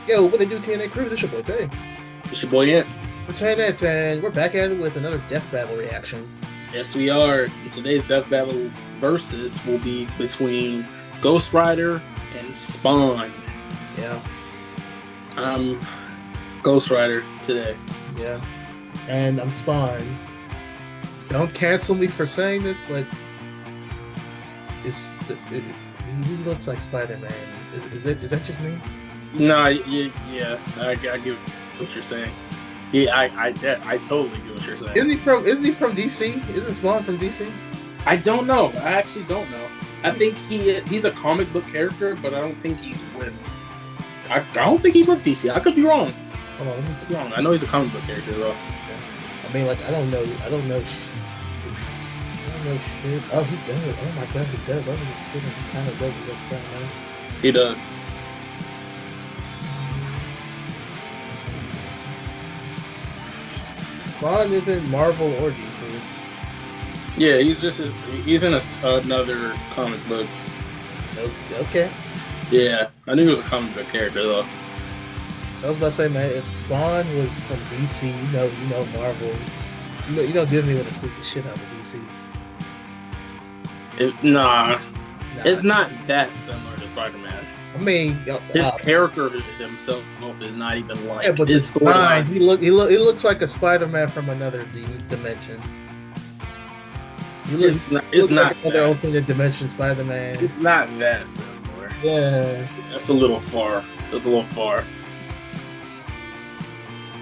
Yo, what they do, TNA crew? This your boy Tay. It's your boy Ant. For 10 minutes, and we're back at it with another death battle reaction. Yes, we are. And today's Death Battle versus will be between Ghost Rider and Spawn. Yeah. I'm Ghost Rider today. Yeah. And I'm Spawn. Don't cancel me for saying this, but he looks like Spider-Man. Is that just me? No, yeah, I get what you're saying. Yeah, I totally get what you're saying. Isn't he from DC? Isn't Spawn from DC? I don't know. I actually don't know. I think he's a comic book character, but I don't think he's with. I don't think he's with DC. I could be wrong. Hold on, let me see. I know he's a comic book character though. Yeah. I mean, like I don't know shit. Oh, he does. Oh my god, he does. I was just kidding. He kind of does look Spider-Man. He does. Spawn isn't Marvel or DC. Yeah, he's in another comic book. Okay. Yeah, I knew he was a comic book character though. So I was about to say, man, if Spawn was from DC, you know Marvel, you know Disney would have slicked the shit out of DC. Nah, it's not that similar to Spider-Man. I mean, his character himself is not even like. Yeah, but his design, he looks like a Spider-Man from another dimension. It's not like another alternate dimension Spider-Man. It's not that similar. Yeah, that's a little far.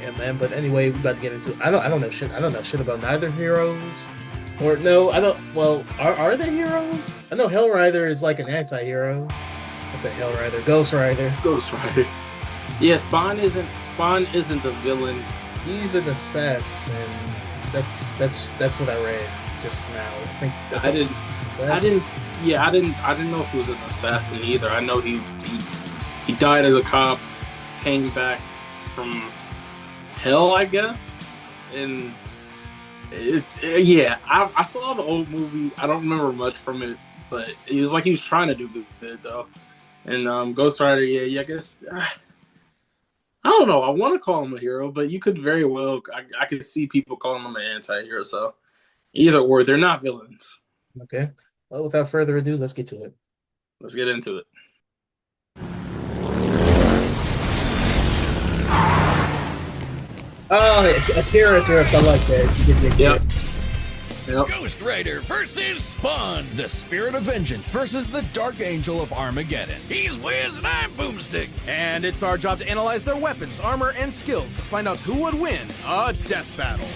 Yeah, man. But anyway, we about to get into. I don't know shit. I don't know shit about neither heroes. Or no, I don't. Well, are they heroes? I know Hellrider is like an anti-hero. I say Hellrider, Ghost Rider. Yeah, Spawn isn't the villain. He's an assassin. That's what I read just now. I didn't know if he was an assassin either. I know he died as a cop, came back from hell, I guess, and I saw the old movie. I don't remember much from it, but it was like he was trying to do good though. And Ghost Rider, I guess I don't know. I want to call him a hero, but you could very well. I could see people calling him an anti-hero. So either or, they're not villains. Okay. Well, without further ado, let's get to it. Let's get into it. Oh, a character, if I like that. Yep. Ghost Rider versus Spawn. The Spirit of Vengeance versus the Dark Angel of Armageddon. He's Wiz and I'm Boomstick. And it's our job to analyze their weapons, armor, and skills to find out who would win a death battle.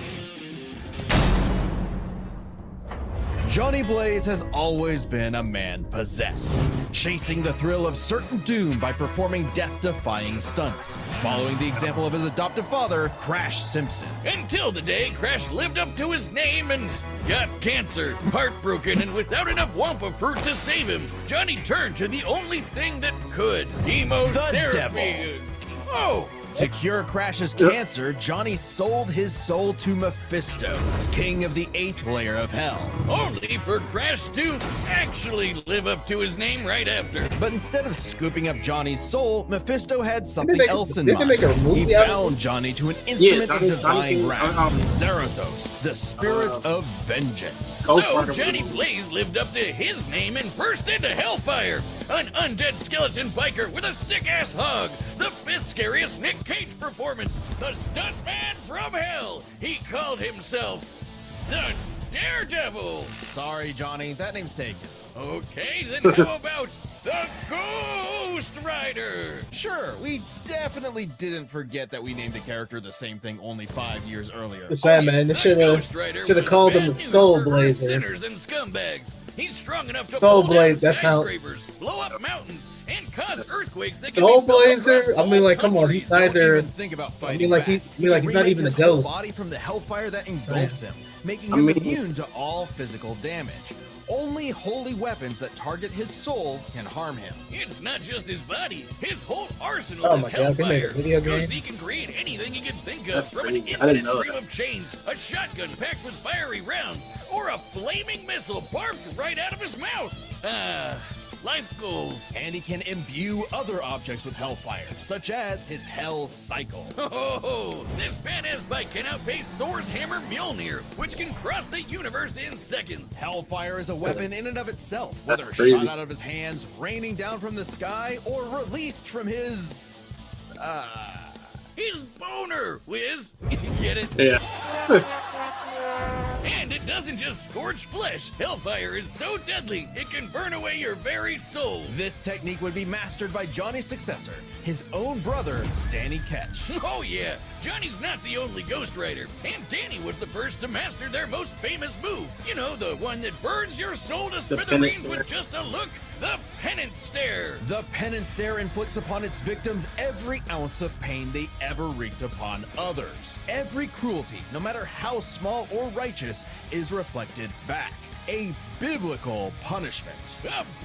Johnny Blaze has always been a man possessed, chasing the thrill of certain doom by performing death-defying stunts, following the example of his adoptive father, Crash Simpson. Until the day Crash lived up to his name and got cancer, heartbroken, and without enough Wampa fruit to save him, Johnny turned to the only thing that could, chemotherapy. The devil. Oh! To cure Crash's cancer, Johnny sold his soul to Mephisto, king of the 8th layer of hell. Only for Crash to actually live up to his name right after. But instead of scooping up Johnny's soul, Mephisto had something else in mind. He bound Johnny to an instrument of divine wrath, Zarathos, the spirit of vengeance. So Johnny Blaze lived up to his name and burst into hellfire. An undead skeleton biker with a sick-ass hog. The 5th scariest Nick Cage performance. The stunt-man from hell. He called himself the Daredevil. Sorry, Johnny, that name's taken. Okay, then how about the Ghost Rider? Sure, we definitely didn't forget that we named the character the same thing only 5 years earlier. It's sad, man. They should have called him the Skull Blazer. Sinners and scumbags. He's strong enough to Skull pull Blaze, down that's how. skyscrapers, blow up mountains, and cause earthquakes that can Skull be felt Blazer. across I mean, like, come on, countries. he's neither. Think about I fighting mean, like back. he's not remake even a his whole ghost. body from the hellfire that engulfs him, making him immune to all physical damage. Only holy weapons that target his soul can harm him. It's not just his body, his whole arsenal Oh is my God, they made a hellfire. video game? Ghost, he can create anything he can think of, That's from an crazy. I didn't infinite know stream that. of chains, a shotgun packed with fiery rounds, or a flaming missile barfed right out of his mouth. life goals. And he can imbue other objects with hellfire, such as his Hell Cycle. Oh, this badass bike can outpace Thor's hammer Mjolnir, which can cross the universe in seconds. Hellfire is a weapon in and of itself, whether That's crazy. shot out of his hands, raining down from the sky, or released from his... His boner, Wiz. Get it? Yeah. And it doesn't just scorch flesh. Hellfire is so deadly, it can burn away your very soul. This technique would be mastered by Johnny's successor, his own brother, Danny Ketch. Oh yeah, Johnny's not the only Ghost Rider, and Danny was the first to master their most famous move. You know, the one that burns your soul to smithereens penance with just a look? The Penance Stare. The penance stare inflicts upon its victims every ounce of pain they ever wreaked upon others. Every cruelty, no matter how small or righteous, is reflected back. A biblical punishment.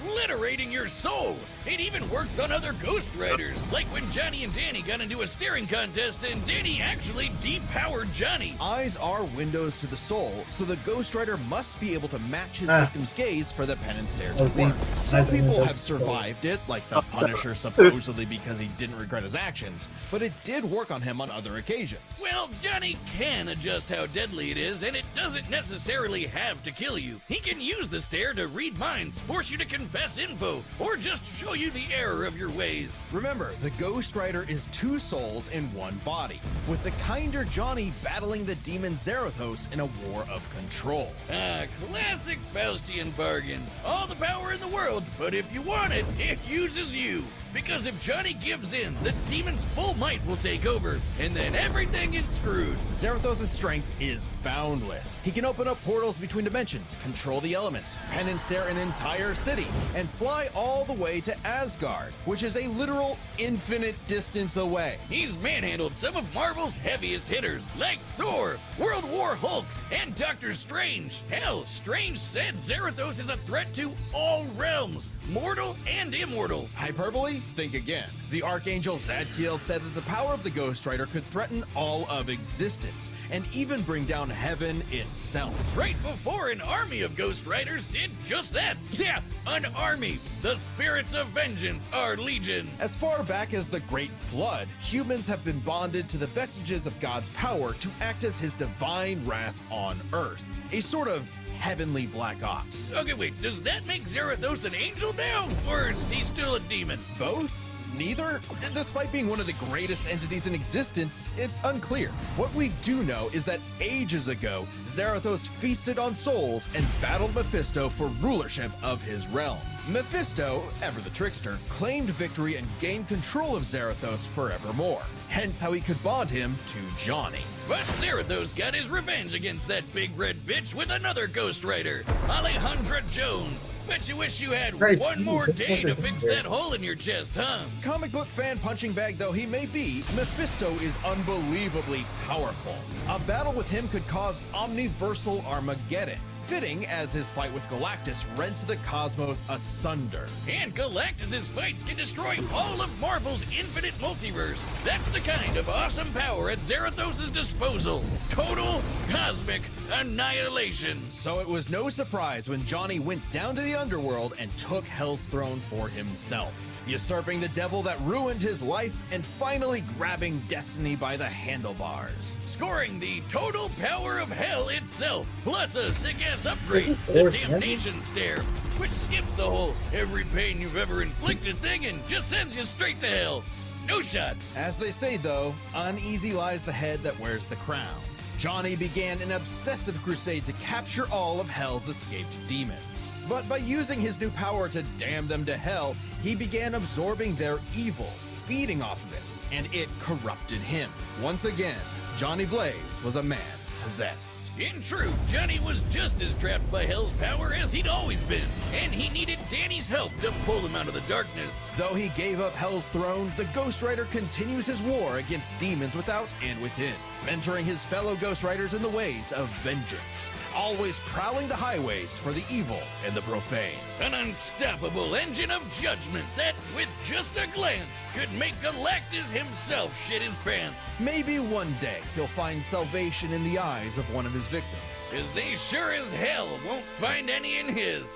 Obliterating your soul. It even works on other Ghost Riders, like when Johnny and Danny got into a staring contest and Danny actually depowered Johnny. Eyes are windows to the soul, so the Ghost Rider must be able to match his victim's gaze for the penance stare to work. Some people have survived it, like the Punisher supposedly because he didn't regret his actions, but it did work on him on other occasions. Well, Johnny can adjust how deadly it is, and it doesn't necessarily have to kill you. He can use the stare to read minds, force you to confess info, or just show you the error of your ways. Remember, the Ghost Rider is two souls in one body, with the kinder Johnny battling the demon Zarathos in a war of control. Ah, classic Faustian bargain. All the power in the world, but if you want it, it uses you. Because if Johnny gives in, the demon's full might will take over, and then everything is screwed. Zarathos' strength is boundless. He can open up portals between dimensions, control the elements, penance stare an entire city, and fly all the way to Asgard, which is a literal infinite distance away. He's manhandled some of Marvel's heaviest hitters, like Thor, World War Hulk, and Doctor Strange. Hell, Strange said Zarathos is a threat to all realms, mortal and immortal. Hyperbole? Think again. The Archangel Zadkiel said that the power of the Ghost Rider could threaten all of existence, and even bring down heaven itself. Right before an army of Ghost Riders did just that. Yeah, an army. The spirits of vengeance are legion. As far back as the Great Flood, humans have been bonded to the vestiges of God's power to act as his divine wrath on Earth. A sort of heavenly Black Ops. Okay, wait, does that make Zarathos an angel now? Or is he still a demon? Both? Neither? Despite being one of the greatest entities in existence, it's unclear. What we do know is that ages ago, Zarathos feasted on souls and battled Mephisto for rulership of his realm. Mephisto, ever the trickster, claimed victory and gained control of Zarathos forevermore. Hence how he could bond him to Johnny. But Zarathos got his revenge against that big red bitch with another Ghost Rider, Alejandra Jones. Bet you wish you had Right, one more Steve, day to that's fix weird. that hole in your chest, huh? Comic book fan punching bag though he may be, Mephisto is unbelievably powerful. A battle with him could cause omniversal Armageddon, fitting as his fight with Galactus rents the cosmos asunder. And Galactus's fights can destroy all of Marvel's infinite multiverse. That's the kind of awesome power at Zarathos' disposal. Total cosmic annihilation. So it was no surprise when Johnny went down to the underworld and took Hell's throne for himself, usurping the devil that ruined his life and finally grabbing destiny by the handlebars. Scoring the total power of hell itself, plus a sick-ass upgrade, Isn't the Thor's hammer? Damnation Stare, which skips the whole every pain you've ever inflicted thing and just sends you straight to hell. No shot. As they say though, uneasy lies the head that wears the crown. Johnny began an obsessive crusade to capture all of Hell's escaped demons. But by using his new power to damn them to hell, he began absorbing their evil, feeding off of it, and it corrupted him. Once again, Johnny Blaze was a man possessed. In truth, Johnny was just as trapped by hell's power as he'd always been, and he needed Danny's help to pull him out of the darkness. Though he gave up Hell's throne, the Ghost Rider continues his war against demons without and within, mentoring his fellow Ghost Riders in the ways of vengeance, always prowling the highways for the evil and the profane. An unstoppable engine of judgment that, with just a glance, could make Galactus himself shit his pants. Maybe one day he'll find salvation in the eyes of one of his victims. As they sure as hell won't find any in his.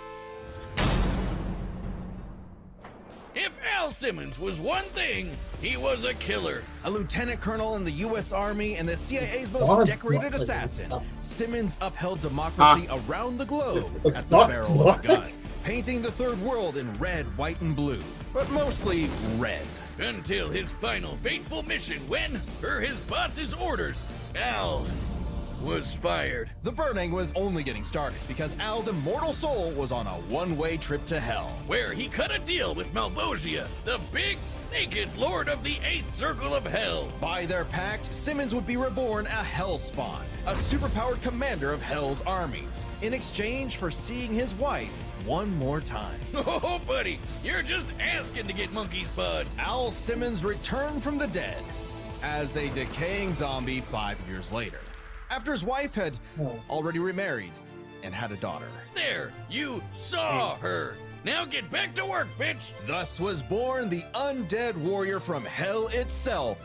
If Al Simmons was one thing, he was a killer. A lieutenant colonel in the U.S. Army and the CIA's most Spawn's decorated like assassin, this. Simmons upheld democracy around the globe It's at the Spawn's barrel of a what? gun, painting the third world in red, white, and blue, but mostly red. Until his final fateful mission when, per his boss's orders, Al was fired. The burning was only getting started because Al's immortal soul was on a one-way trip to hell. Where he cut a deal with Malvosia, the big, naked lord of the 8th Circle of Hell. By their pact, Simmons would be reborn a Hellspawn, a superpowered commander of Hell's armies, in exchange for seeing his wife one more time. Oh, buddy, you're just asking to get monkey's bud. Al Simmons returned from the dead as a decaying zombie 5 years later, after his wife had already remarried and had a daughter. There, you saw her. Now get back to work, bitch. Thus was born the undead warrior from hell itself,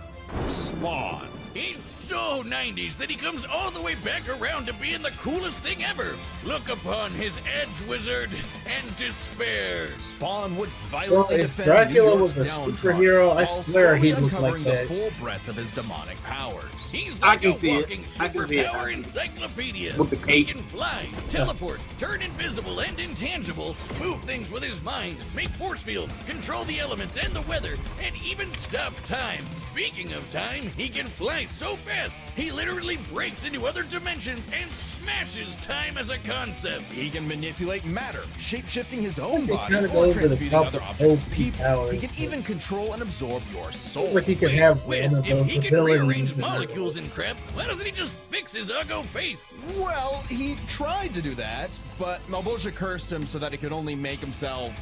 Spawn. He's so 90s that he comes all the way back around to being the coolest thing ever. Look upon his edge wizard and despair. Spawn would Well, violently if defend Dracula New York's was a downtrodden, superhero, I while swear slowly he'd look like uncovering the that. full breadth of his demonic powers. He's I like can a see it. walking I can see it. superpower encyclopedia. With the He cape. can fly, teleport, turn invisible and intangible, move things with his mind, make force fields, control the elements and the weather, and even stop time. Speaking of time, he can fly so fast, he literally breaks into other dimensions and smashes time as a concept. He can manipulate matter, shape-shifting his own They body kinda or go over the transmuting top other of objects and OP people. powers. He can even control and absorb your soul. Like he could Wait, have Wiz, one of if those he can abilities. rearrange molecules and crap, why doesn't he just fix his uggo face? Well, he tried to do that, but Malvosia cursed him so that he could only make himself...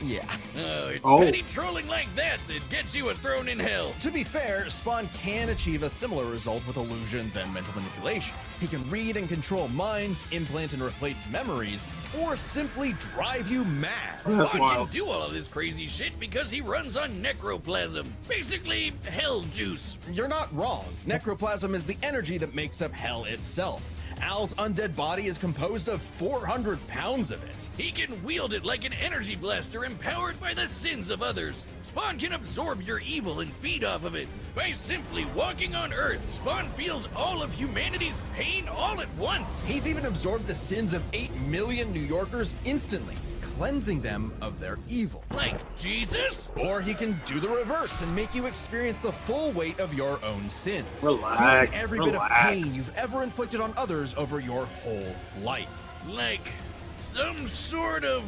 yeah. Oh, it's Oh. petty trolling like that that gets you a throne in hell. To be fair, Spawn can achieve a similar result with illusions and mental manipulation. He can read and control minds, implant and replace memories, or simply drive you mad. That's Spawn wild. can do all of this crazy shit because he runs on necroplasm. Basically, hell juice. You're not wrong. Necroplasm is the energy that makes up hell itself. Al's undead body is composed of 400 pounds of it. He can wield it like an energy blaster empowered by the sins of others. Spawn can absorb your evil and feed off of it. By simply walking on Earth, Spawn feels all of humanity's pain all at once. He's even absorbed the sins of 8 million New Yorkers instantly, cleansing them of their evil. Like Jesus? Or he can do the reverse and make you experience the full weight of your own sins. Relax, Feeling every bit of relax. pain you've ever inflicted on others over your whole life. Like some sort of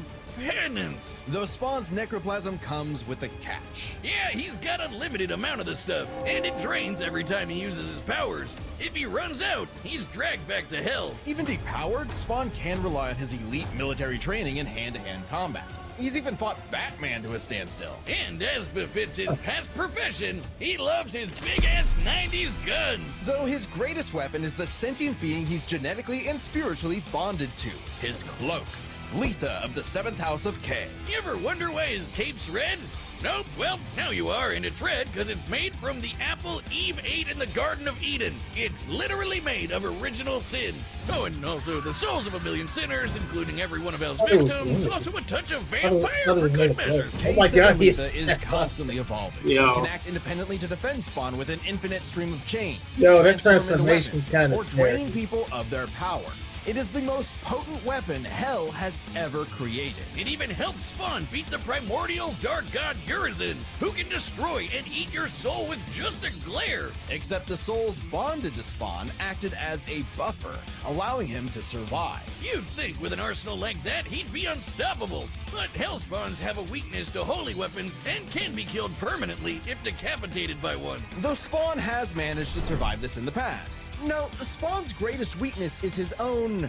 penance. Though Spawn's necroplasm comes with a catch. Yeah, he's got a limited amount of the stuff, and it drains every time he uses his powers. If he runs out, he's dragged back to hell. Even depowered, Spawn can rely on his elite military training in hand-to-hand combat. He's even fought Batman to a standstill. And as befits his past profession, he loves his big-ass 90s guns. Though his greatest weapon is the sentient being he's genetically and spiritually bonded to, his cloak. Letha of the 7th House of K. You ever wonder why his cape's red? Nope, well, now you are, and it's red because it's made from the apple Eve ate in the Garden of Eden. It's literally made of original sin. Oh, and also the souls of a million sinners, including every one of Hell's thought it was victims, good. also a touch of I thought vampire it for was good made measure. of blood. Oh my god, he Letha is constantly evolving. Yo. He can act independently to defend Spawn with an infinite stream of chains. Yo, that transform into transformation's weapons, kinda or drain scary. people of their power. It is the most potent weapon Hell has ever created. It even helped Spawn beat the primordial dark god Urizen, who can destroy and eat your soul with just a glare. Except the souls bonded to Spawn acted as a buffer, allowing him to survive. You'd think with an arsenal like that, he'd be unstoppable. But Hellspawns have a weakness to holy weapons and can be killed permanently if decapitated by one. Though Spawn has managed to survive this in the past. No, Spawn's greatest weakness is his own...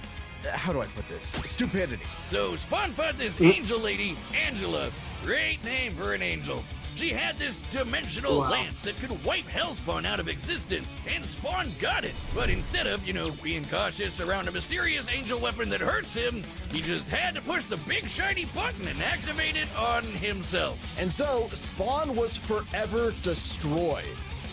how do I put this? Stupidity. So Spawn fought this angel lady, Angela. Great name for an angel. She had this dimensional Wow. lance that could wipe Hellspawn out of existence, and Spawn got it. But instead of, being cautious around a mysterious angel weapon that hurts him, he just had to push the big shiny button and activate it on himself. And so, Spawn was forever destroyed.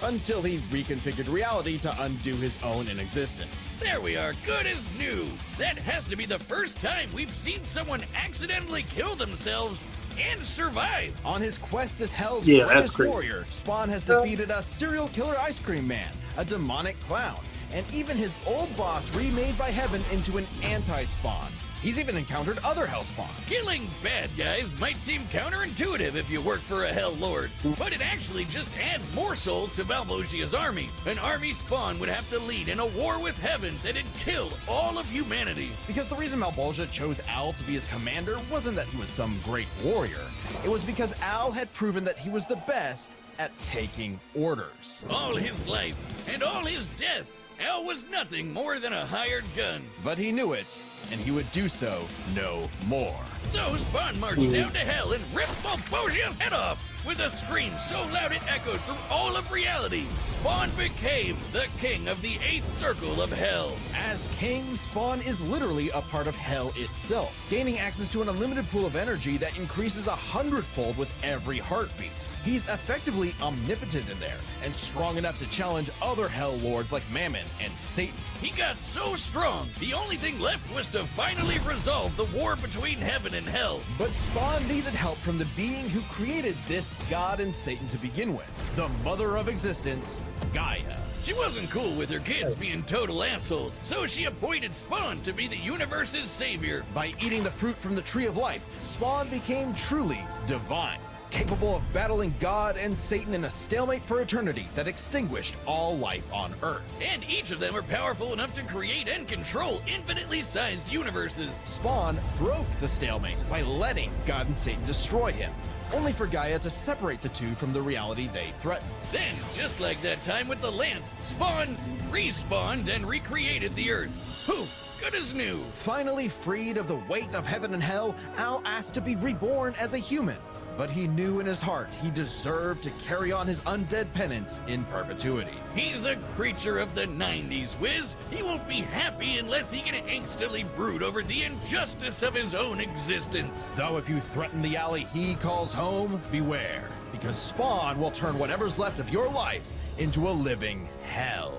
until he reconfigured reality to undo his own inexistence. There we are, good as new. That has to be the first time we've seen someone accidentally kill themselves and survive. On his quest as Hell's Yeah, that's greatest crazy. warrior, Spawn has defeated a serial killer ice cream man, a demonic clown, and even his old boss remade by Heaven into an anti-Spawn. He's even encountered other Hellspawn. Killing bad guys might seem counterintuitive if you work for a Hell Lord, but it actually just adds more souls to Malvosia's army. An army Spawn would have to lead in a war with Heaven that had killed all of humanity. Because the reason Malvolgia chose Al to be his commander wasn't that he was some great warrior. It was because Al had proven that he was the best at taking orders. All his life and all his death, Al was nothing more than a hired gun. But he knew it, and he would do so no more. So Spawn marched down to Hell and ripped Malvosia's head off. With a scream so loud it echoed through all of reality, Spawn became the king of the 8th circle of Hell. As king, Spawn is literally a part of Hell itself, gaining access to an unlimited pool of energy that increases 100-fold with every heartbeat. He's effectively omnipotent in there, and strong enough to challenge other Hell Lords like Mammon and Satan. He got so strong, the only thing left was to finally resolve the war between Heaven and Hell. But Spawn needed help from the being who created this god and Satan to begin with, the mother of existence, Gaia. She wasn't cool with her kids being total assholes, so she appointed Spawn to be the universe's savior. By eating the fruit from the Tree of Life, Spawn became truly divine, capable of battling God and Satan in a stalemate for eternity that extinguished all life on Earth. And each of them are powerful enough to create and control infinitely sized universes. Spawn broke the stalemate by letting God and Satan destroy him, only for Gaia to separate the two from the reality they threatened. Then, just like that time with the Lance, Spawn respawned and recreated the Earth. Poof, good as new. Finally freed of the weight of heaven and hell, Al asked to be reborn as a human. But he knew in his heart he deserved to carry on his undead penance in perpetuity. He's a creature of the 90s, Wiz. He won't be happy unless he can hastily brood over the injustice of his own existence. Though if you threaten the alley he calls home, beware, because Spawn will turn whatever's left of your life into a living hell.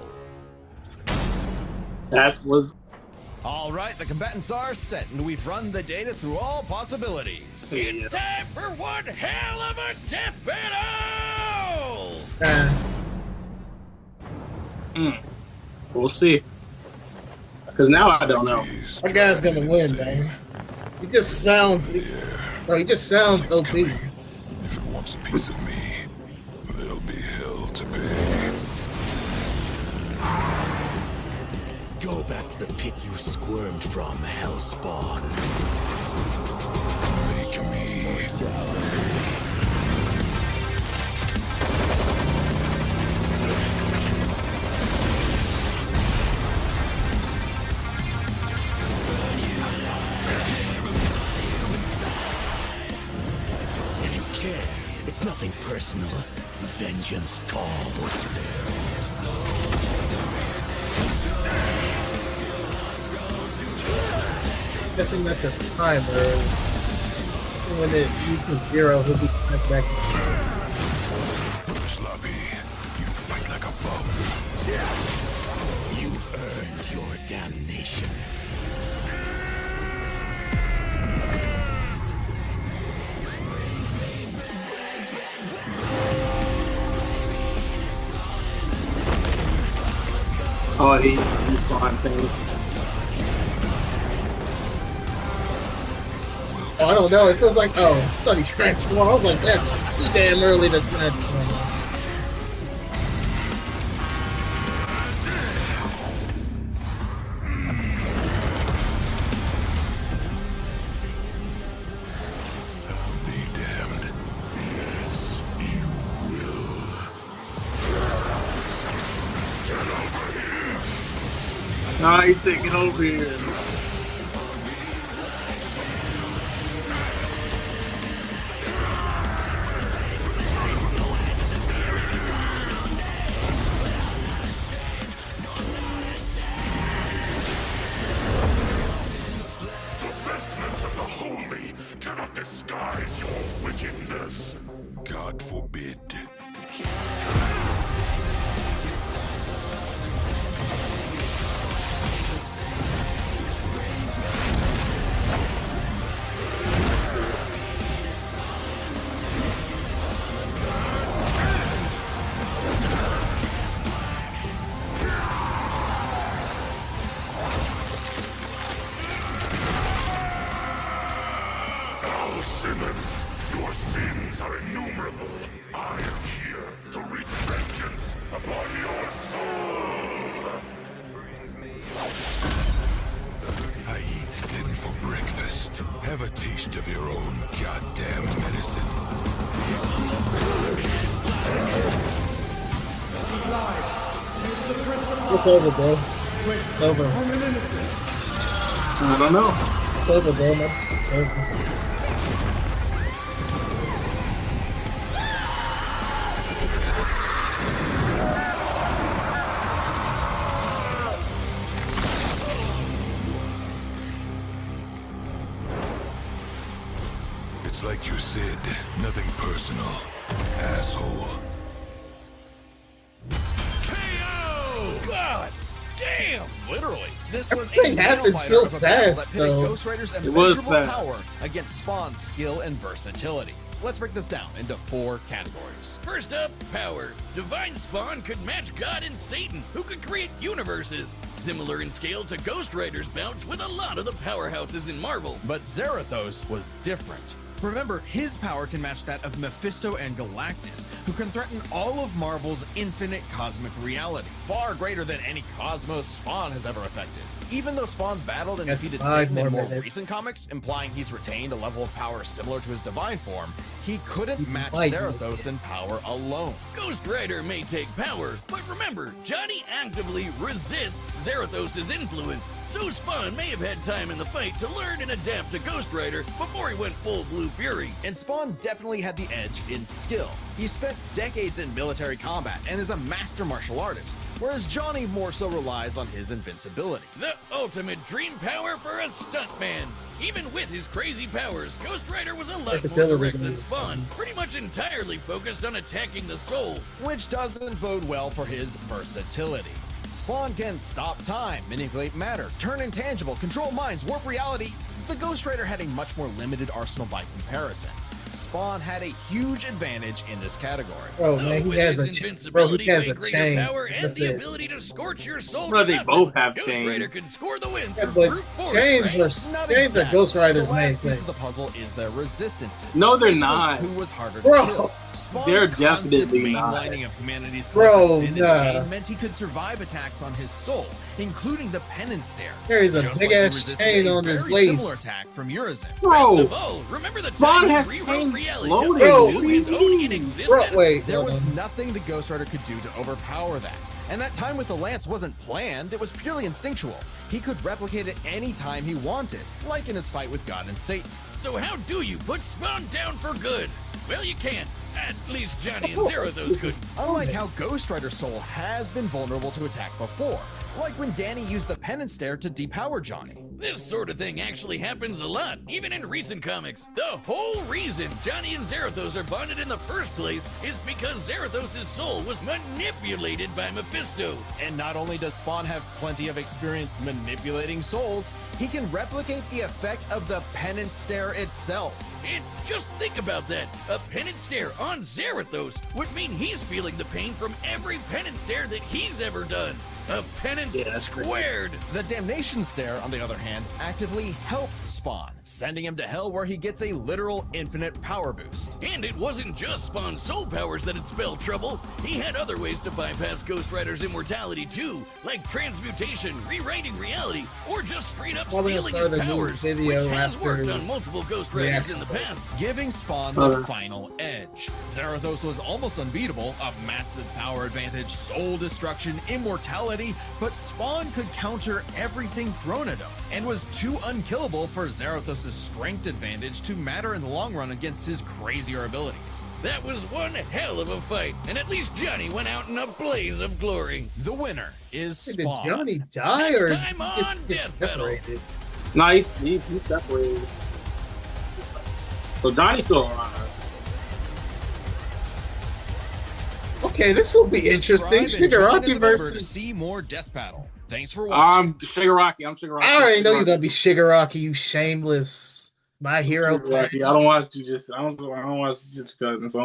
That was All right, the combatants are set, and we've run the data through all possibilities. It's time for one hell of a death battle! We'll see. Because now I don't know. Our guy's gonna win, man. He just sounds, bro. He just sounds OP. If it wants a piece of me, there'll be hell to pay. Go back to the pit you squirmed from, Hellspawn. Make me. If you care, it's nothing personal. Vengeance calls. Guessing that's a time where when it reaches 0, he'll be back. Sloppy, you fight like a bum. You've earned your damnation. Oh, he's fine thing. Oh, I don't know. It feels like, oh, I thought he transformed. I was like, that's too damn early to transform. Be damned. Yes, you will. Nah, he said get over here. The vestments of the holy cannot disguise your wickedness. God forbid. It's over, bro. It's over. I don't know. It's over, bro. Man. It's over. It's like you said, nothing personal, asshole. KO! God damn! Literally, this was Everything a happened nail-biter so of a battle fast, that pitted though. Ghost Rider's It was immeasurable fast. power against Spawn's skill and versatility. Let's break this down into 4 categories. First up, power. Divine Spawn could match God and Satan, who could create universes. Similar in scale to Ghost Rider's bouts with a lot of the powerhouses in Marvel. But Zarathos was different. Remember, his power can match that of Mephisto and Galactus, who can threaten all of Marvel's infinite cosmic reality, far greater than any cosmos Spawn has ever affected. Even though Spawn's battled and Got defeated 5 Satan in more more minutes. recent comics, implying he's retained a level of power similar to his divine form, he couldn't match might Zarathos in power alone. Ghost Rider may take power, but remember, Johnny actively resists Zarathos' influence, so Spawn may have had time in the fight to learn and adapt to Ghost Rider before he went full Blue Fury. And Spawn definitely had the edge in skill. He spent decades in military combat and is a master martial artist, whereas Johnny more so relies on his invincibility. The ultimate dream power for a stuntman. Even with his crazy powers, Ghost Rider was a lot more Versatility direct than is Spawn, pretty much entirely focused on attacking the soul. Which doesn't bode well for his versatility. Spawn can stop time, manipulate matter, turn intangible, control minds, warp reality. The Ghost Rider had a much more limited arsenal by comparison. Spawn had a huge advantage in this category. Bro, man, he With has his a invincibility, he has a weight, greater chain. power, and That's the it. ability to scorch your soul. Bro, to they nothing, both have Ghost chains. Rider could score the win Yeah, through but brute force. chains right? are Ghost Rider's the main last piece thing. of the puzzle is their resistances. No, they're Basically, not. Who was harder to Bro. kill? Spawn's They're constant definitely not. mainlining of humanity's Bro, collective sin in the nah. game meant he could survive attacks on his soul, including the penance stare. There is a Just big like he ass resisted chain a on his very waist. similar attack from Urizen. Best Bro, of all, remember the Spawn time he has rewrote chains reality loaded. to Bro, undo his own bro, inexistence? wait. There hold was on. nothing the Ghost Rider could do to overpower that. And that time with the lance wasn't planned, it was purely instinctual. He could replicate it any time he wanted, like in his fight with God and Satan. So how do you put Spawn down for good? Well, you can't. At least Johnny and Zarathos could. Unlike how Ghost Rider's soul has been vulnerable to attack before, like when Danny used the penance stare to depower Johnny. This sort of thing actually happens a lot, even in recent comics. The whole reason Johnny and Zarathos are bonded in the first place is because Zarathos' soul was manipulated by Mephisto. And not only does Spawn have plenty of experience manipulating souls, he can replicate the effect of the penance stare itself. And just think about that. A penance stare on Zarathos would mean he's feeling the pain from every penance stare that he's ever done. A penance Yeah, that's crazy. squared. The damnation stare, on the other hand, actively helped Spawn, sending him to hell where he gets a literal infinite power boost. And it wasn't just Spawn's soul powers that had spelled trouble. He had other ways to bypass Ghost Rider's immortality too, like transmutation, rewriting reality, or just straight up Probably gonna stealing his start a new powers, video which has after worked on multiple Ghost Riders in the past. Giving Spawn the final edge. Zarathos was almost unbeatable, a massive power advantage, soul destruction, immortality, but Spawn could counter everything thrown at him, and was too unkillable for Zarathos' strength advantage to matter in the long run against his crazier abilities. That was one hell of a fight, and at least Johnny went out in a blaze of glory. The winner is Did Spawn. Johnny die Next or time get- on get Death Battle. separated? nice. He's separated. So Johnny's still alive. Okay, this will be interesting. Subscribe and join us Shigaraki in November to versus. see more Death Battle. Thanks for watching. I'm Shigaraki. I already know you're gonna be Shigaraki, you shameless My Hero fan. Shigaraki. I don't watch Jujutsu. I don't watch Jujutsu Kaisen, so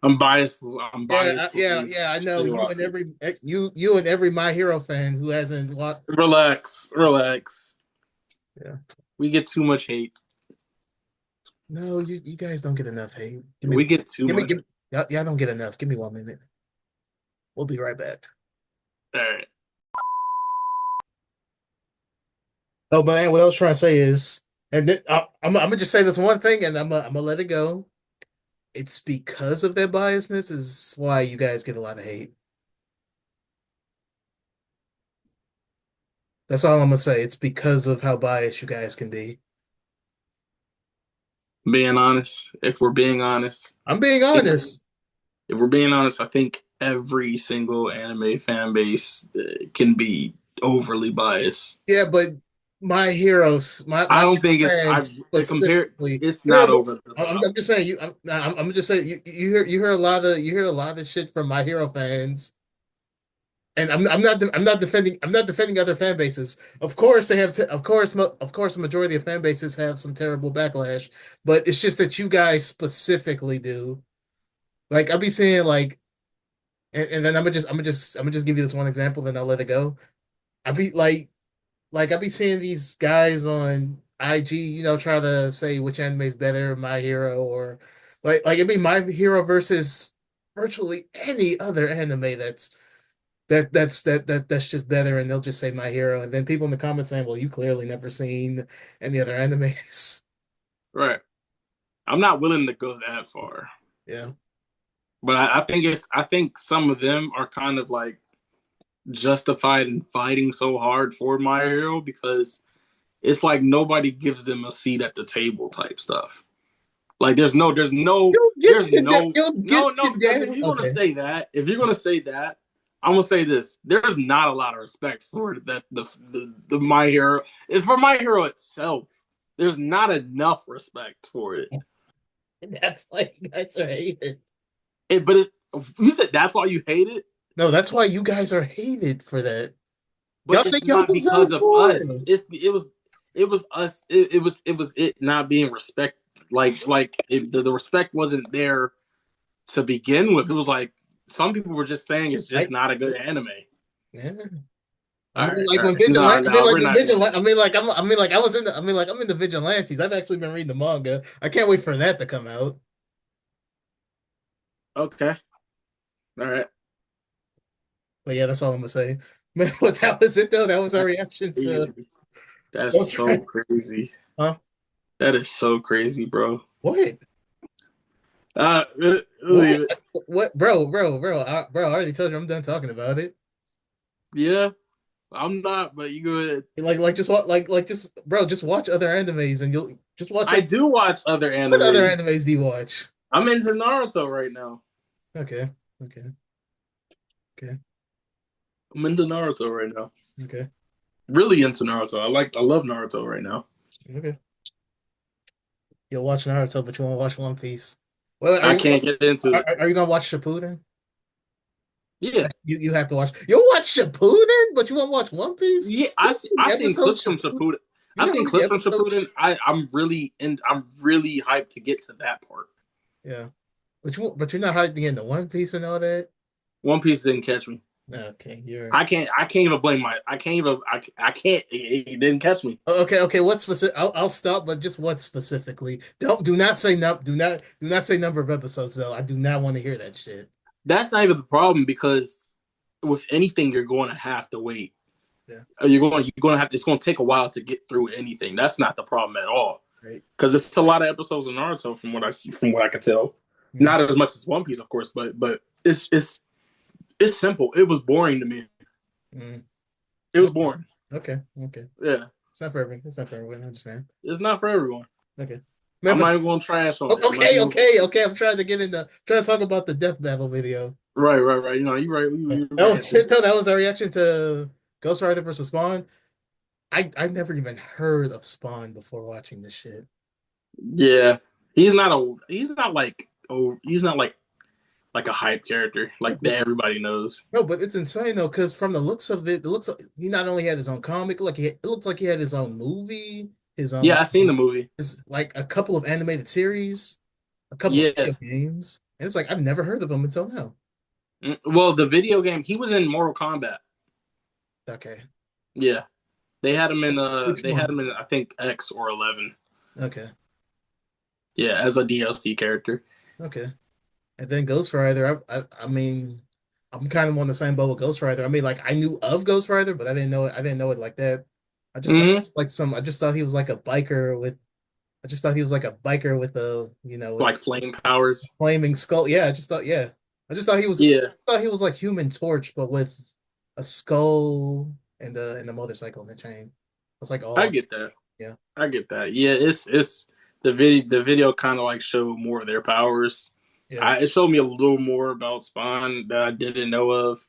I'm biased. I'm biased. Yeah, I know. Shigaraki. You and every My Hero fan who hasn't watched. Relax. Yeah. We get too much hate. No, you guys don't get enough hate. We get too much. Y'all don't get enough. Give me 1 minute. We'll be right back. All right. Oh, but what I was trying to say is, and then, I'm gonna just say this one thing, and I'm gonna let it go. It's because of their biasness is why you guys get a lot of hate. That's all I'm gonna say. It's because of how biased you guys can be. Being honest, if we're being honest, I'm being if, honest. if we're being honest, I think every single anime fan base can be overly biased. Yeah, but my heroes, I my don't think it's I fans compare. specifically. It's Hear not about, over the I'm, top. I'm just saying you. I'm just saying you hear a lot of shit from my hero fans, and I'm not defending other fan bases. Of course they have of course the majority of fan bases have some terrible backlash, but it's just that you guys specifically do. Like I'll be saying like, and then I'm gonna just give you this one example, then I'll let it go. I be like I be seeing these guys on IG, try to say which anime is better, My Hero or like it'd be My Hero versus virtually any other anime that's just better, and they'll just say My Hero, and then people in the comments saying, "Well, you clearly never seen any other animes." Right. I'm not willing to go that far, Yeah. but I think some of them are kind of like justified in fighting so hard for My Hero because it's like nobody gives them a seat at the table type stuff. Like You'll get no, because if Daniel. you're gonna Okay. say that, I'm gonna say this. There's not a lot of respect for that the My Hero. It's for My Hero itself. There's not enough respect for it. That's why you guys are hated. But you said that's why you hate it, No, that's why you guys are hated for that. Y'all but it's think y'all not because deserve of more. us. It was us. It was it not being respect. The respect wasn't there to begin with. It was like some people were just saying it's just I, not a good anime. yeah. I All mean, right, like all when right. No, vigilante. I mean, no, like we're when not doing vigilante. that. I mean, like I was in the. I mean, like I'm in the vigilantes. I've actually been reading the manga. I can't wait for that to come out. Okay, all right. But yeah, that's all I'm gonna say. Man, what that was it though. That was our That's reaction to crazy. That's Ghost so Rider. crazy. Huh? That is so crazy, bro. What? What? Leave it. What? Bro! I already told you I'm done talking about it. Yeah, I'm not, but you go ahead. Just what? Just bro, just watch other animes and you'll just watch. I do watch other What other animes. animes do you watch? I'm into Naruto right now. Okay. Okay. Okay. I'm into Naruto right now. Okay. Really into Naruto. I love Naruto right now. Okay. You'll watch Naruto, but you won't watch One Piece. Well, I can't get into it. are you gonna watch Shippuden? Yeah, You have to watch. You'll watch Shippuden, but you won't watch One Piece. yeah. The I seen episode clips from Shippuden. Shippuden. You I know how seen many clips from episodes? Shippuden. I'm really hyped to get to that part. Yeah, but you're not hyped to get into One Piece and all that. One Piece didn't catch me. Okay, you're I can't even blame my. I can't even. I can't. It didn't catch me. okay. What specific? I'll stop, but just what specifically? Do not say do not say number of episodes though. I do not want to hear that shit. That's not even the problem because with anything you're going to have to wait. Yeah, You're going to have. It's going to take a while to get through anything. That's not the problem at all. right. Because it's a lot of episodes of Naruto from what I can tell. Mm, Not as much as One Piece, of course, but it's simple. It was boring to me. mm. It was boring. Okay, okay. Yeah, It's not for everyone. It's not for everyone. I understand. it's not for everyone. Okay. Man, I'm but not even going to trash on it. I'm not even, okay. I'm trying to talk about the death battle video. right. You know, you're right. You're That right. was it though. That was our reaction to Ghost Rider versus Spawn. I never even heard of Spawn before watching this shit. Yeah, he's not like a hype character like that everybody knows. No, but it's insane though, because from the looks of it, he not only had his own comic, it looks like he had his own movie, his Yeah, own I seen the movie. his like a couple of animated series, a couple of Yeah. video games, and it's like I've never heard of him until now. Well, the video game, he was in Mortal Kombat. Okay, Yeah. which They had one? him in I think X or 11. Okay, Yeah, as a DLC character. okay. And then Ghost Rider, I mean, I'm kind of on the same boat with Ghost Rider. I mean, like I knew of Ghost Rider, but I didn't know it. I didn't know it like that. Hmm. I just thought he was like a biker with. I just thought he was like a biker with a, with Like flame powers. flaming skull. Yeah, I just thought, yeah, I just thought he was. Yeah. I thought he was like Human Torch, but with a skull. and the motorcycle and the chain. It's like I all get that. yeah. I get that. Yeah, it's the video kind of like showed more of their powers. Yeah. It showed me a little more about Spawn that I didn't know of,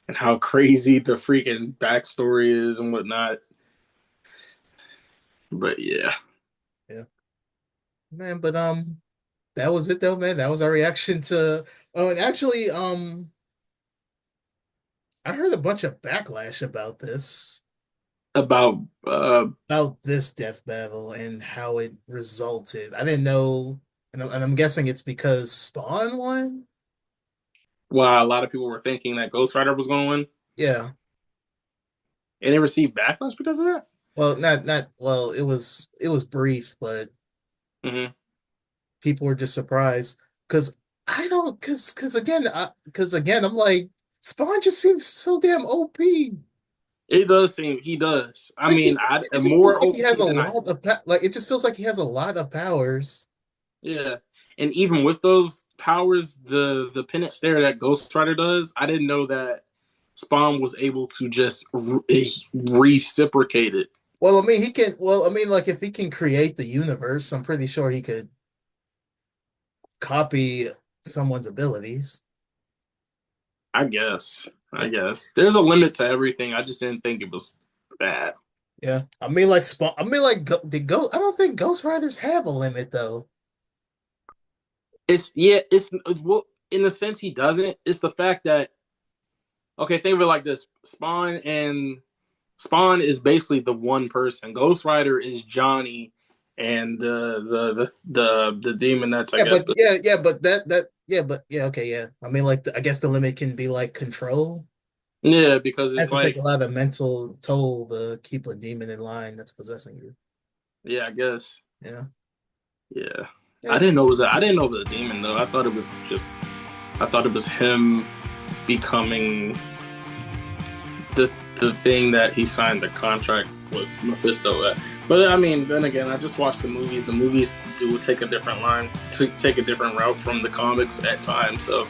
and how crazy the freaking backstory is and whatnot. But yeah, Yeah. Man, but that was it though, man. That was our reaction to oh and actually I heard a bunch of backlash about about this death battle and how it resulted. I didn't know and I'm guessing it's because Spawn won. why a lot of people were thinking that Ghost Rider was going to win, Yeah. and they received backlash because of that. Well, not well, it was brief, but Hmm. people were just surprised because I don't because again I'm like Spawn just seems so damn OP. It does seem he does. I Like mean, it just feels more like he has OP a than I. lot of like it just feels like he has a lot of powers. Yeah, and even with those powers, the pennant stare that Ghost Rider does, I didn't know that Spawn was able to just reciprocate it. Well, I mean he can. Well, I mean like if he can create the universe, I'm pretty sure he could copy someone's abilities. I guess there's a limit to everything. I just didn't think it was bad. Yeah, I mean like Spawn. I mean like did go. I don't think Ghost Riders have a limit though. It's well, in a sense he doesn't. It's the fact that okay, think of it like this: Spawn is basically the one person. Ghost Rider is Johnny, and the demon that's I Yeah, guess but yeah, but but yeah, okay, yeah. I mean, like, I guess the limit can be like control. yeah, because It has it's to take like a lot of mental toll to keep a demon in line that's possessing you. yeah, I guess Yeah, yeah. yeah, I didn't know it was a demon though. I thought it was him becoming the thing that he signed the contract with Mephisto at. But I mean, then again, I just watched the movies. The movies do take a different line, to take a different route from the comics at times. So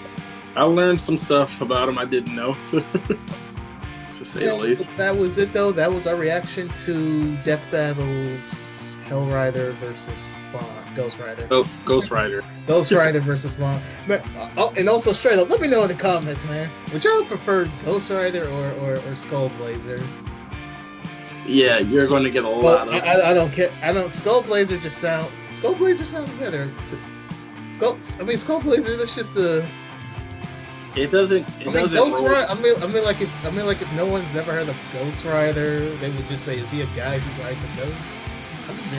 I learned some stuff about him I didn't know, to say the least. that was it though. That was our reaction to Death Battles, Hell Rider versus Spawn, Ghost Rider. Ghost Rider. Ghost Rider versus Spawn. Man, oh, and also straight up, let me know in the comments, man. Would y'all prefer Ghost Rider or Skull Blazer? Yeah, you're going to get a lot of. I don't care. I don't. Skull Blazer sounds better. Skull Blazer. That's just a. It doesn't. It doesn't. Ghost roll. Rider. If no one's ever heard of Ghost Rider, they would just say, "Is he a guy who rides a ghost?" I'm just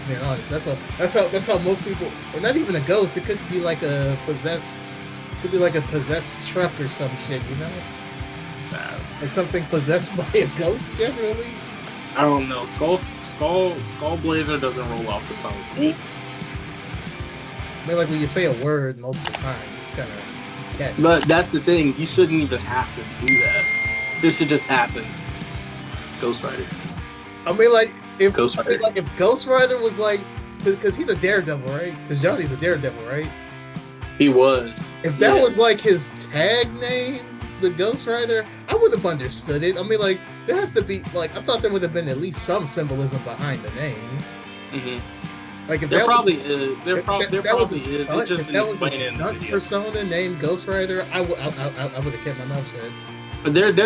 being honest. That's how most people, or not even a ghost. It could be like a possessed. Could be like a possessed truck or some shit. You know, like something possessed by a ghost. Generally. I don't know. Skull Blazer doesn't roll off the tongue for me. I mean, like when you say a word multiple times, it's kind of catchy. But that's the thing. You shouldn't even have to do that. This should just happen. Ghost Rider. I mean, like if Ghost Rider. I mean, like if Ghost Rider was like, because he's a daredevil, right? Because Johnny's a daredevil, right? He was. If that was like his tag name, the Ghost Rider, I would have understood it. I mean, like there has to be like I thought there would have been at least some symbolism behind the name. Mm-hmm. Like if there that probably was, is. There probably is. It just if that didn't was a explain it in the stunt video. persona named Ghost Rider, I would have kept my mouth shut. But there's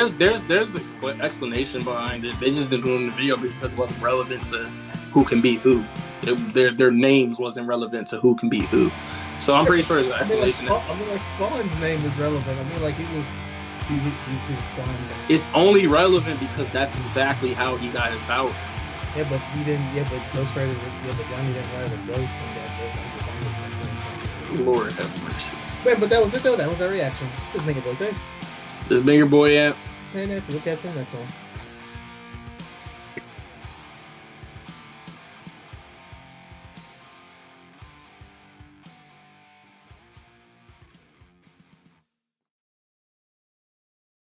explanation behind it. They just didn't do it in the video because it wasn't relevant to who can beat who. Their names wasn't relevant to who can beat who. So I'm pretty sure it's an explanation. Like Spawn's name is relevant. I mean, like he was Spawn. It's only relevant because that's exactly how he got his powers. Yeah, but he didn't. Yeah, but Ghost Rider. Yeah, but Johnny didn't ride the ghost in that. I'm just messing. Lord have mercy. Man, but that was it though. That was our reaction. This nigga boy, say. This bigger boy app. Saying that, so we'll catch you next one.